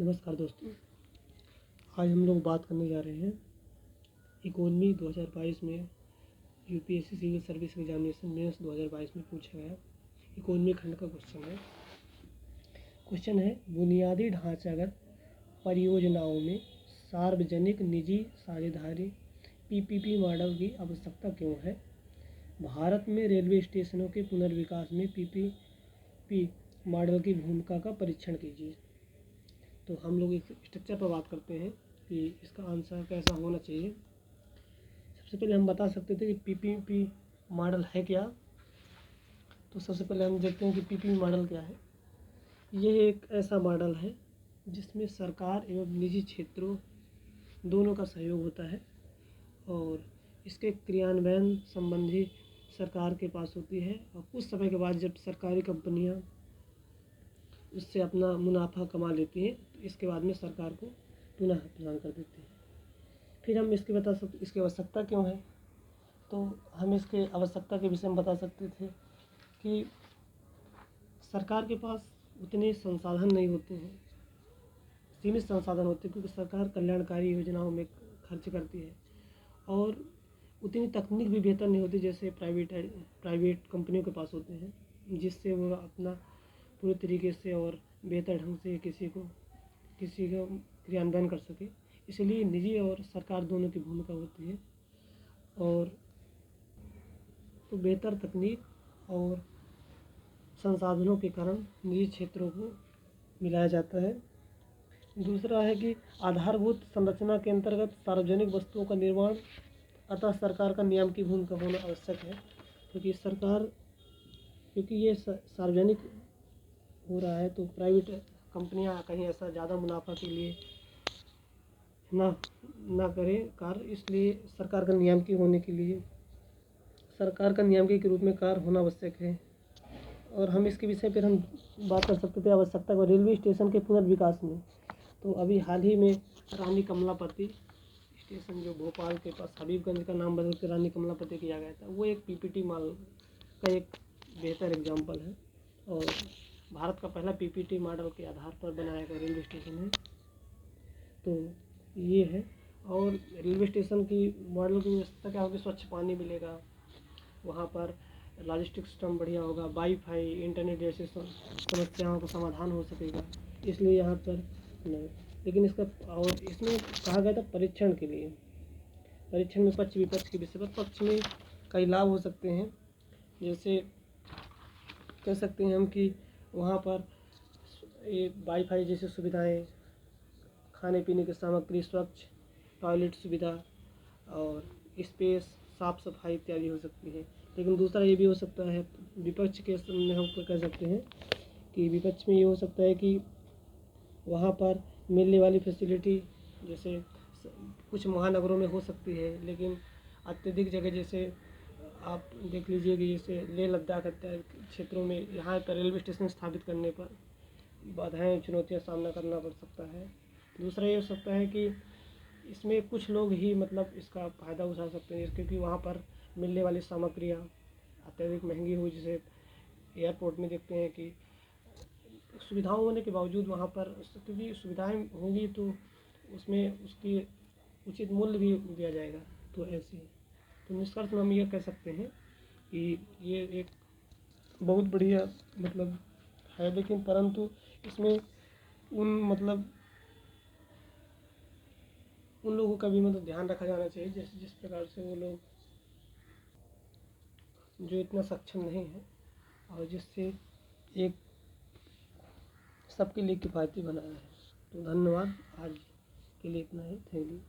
नमस्कार दोस्तों। आज हम लोग बात करने जा रहे हैं इकोनमी 2022 में UPSC civil service examination mains 2022 में पूछा गया इकोनमी खंड का क्वेश्चन है बुनियादी ढांचागत परियोजनाओं में सार्वजनिक निजी साझेदारी पीपीपी मॉडल की आवश्यकता क्यों है। भारत में रेलवे स्टेशनों के पुनर्विकास में पीपीपी मॉडल की भूमिका का परीक्षण कीजिए। तो हम लोग इस स्ट्रक्चर पर बात करते हैं कि इसका आंसर कैसा होना चाहिए। सबसे पहले हम बता सकते थे कि पीपीपी मॉडल है क्या। तो सबसे पहले हम देखते हैं कि पीपीपी मॉडल क्या है। ये एक ऐसा मॉडल है जिसमें सरकार एवं निजी क्षेत्रों दोनों का सहयोग होता है और इसके क्रियान्वयन संबंधी सरकार के पास होती है और कुछ समय के बाद जब सरकारी कंपनियां उससे अपना मुनाफा कमा लेती हैं तो इसके बाद में सरकार को पुनः प्रदान कर देती है। फिर हम इसकी आवश्यकता क्यों है। तो हम इसके आवश्यकता के विषय में बता सकते थे कि सरकार के पास उतने संसाधन नहीं होते हैं, सीमित संसाधन होते हैं, क्योंकि सरकार कल्याणकारी योजनाओं में खर्च करती है और उतनी तकनीक भी बेहतर नहीं होती जैसे प्राइवेट कंपनियों के पास होते हैं, जिससे वो अपना पूरे तरीके से और बेहतर ढंग से किसी का क्रियान्वयन कर सके। इसलिए निजी और सरकार दोनों की भूमिका होती है और तो बेहतर तकनीक और संसाधनों के कारण निजी क्षेत्रों को मिलाया जाता है। दूसरा है कि आधारभूत संरचना के अंतर्गत सार्वजनिक वस्तुओं का निर्माण, अतः सरकार का नियम की भूमिका होना आवश्यक है, क्योंकि ये सार्वजनिक हो रहा है तो प्राइवेट कंपनियां कहीं ऐसा ज़्यादा मुनाफा के लिए ना करें कार्य, इसलिए सरकार का नियामकी के रूप में कार्य होना आवश्यक है। और हम इसके विषय पर हम बात कर सकते थे आवश्यकता को रेलवे स्टेशन के पुनर्विकास में। तो अभी हाल ही में रानी कमलापति स्टेशन जो भोपाल के पास हबीबगंज का नाम बदल कर रानी कमलापति किया गया था, वो एक पीपीटी मॉडल का एक बेहतर एग्जाम्पल है और भारत का पहला पीपीटी मॉडल के आधार पर बनाया गया रेलवे स्टेशन है। तो ये है। और रेलवे स्टेशन की मॉडल की व्यवस्था क्या होगी, स्वच्छ पानी मिलेगा, वहाँ पर लॉजिस्टिक सिस्टम बढ़िया होगा, वाईफाई इंटरनेट जैसे समस्याओं का समाधान हो सकेगा, इसलिए यहाँ पर नहीं। लेकिन इसमें कहा गया था परीक्षण में पक्ष विपक्ष के विषय पर। पक्ष में कई लाभ हो सकते हैं, जैसे कह सकते हैं हम कि वहाँ पर वाईफाई जैसी सुविधाएं, खाने पीने की सामग्री, स्वच्छ टॉयलेट सुविधा और स्पेस, साफ सफाई इत्यादि हो सकती है। लेकिन दूसरा ये भी हो सकता है, विपक्ष के में हम कह सकते हैं कि विपक्ष में ये हो सकता है कि वहाँ पर मिलने वाली फैसिलिटी जैसे कुछ महानगरों में हो सकती है, लेकिन अत्यधिक जगह जैसे आप देख लीजिए कि जैसे लेह लद्दाख इत्यादि क्षेत्रों में यहाँ पर रेलवे स्टेशन स्थापित करने पर बाधाएं, चुनौतियाँ सामना करना पड़ सकता है। दूसरा ये हो सकता है कि इसमें कुछ लोग ही मतलब इसका फ़ायदा उठा सकते हैं, क्योंकि वहाँ पर मिलने वाली सामग्रियाँ अत्यधिक महंगी हुई। जैसे एयरपोर्ट में देखते हैं कि सुविधाओं होने के बावजूद वहाँ पर, क्योंकि सुविधाएं होंगी तो उसमें उसकी उचित मूल्य भी दिया जाएगा। तो ऐसे तो निष्कर्ष में हम ये कह सकते हैं कि ये एक बहुत बढ़िया मतलब है, लेकिन परंतु इसमें उन लोगों का भी ध्यान रखा जाना चाहिए जिस प्रकार से वो लोग जो इतना सक्षम नहीं है और जिससे एक सबके लिए किफ़ायती बनाया है। तो धन्यवाद, आज के लिए इतना ही। Thank you.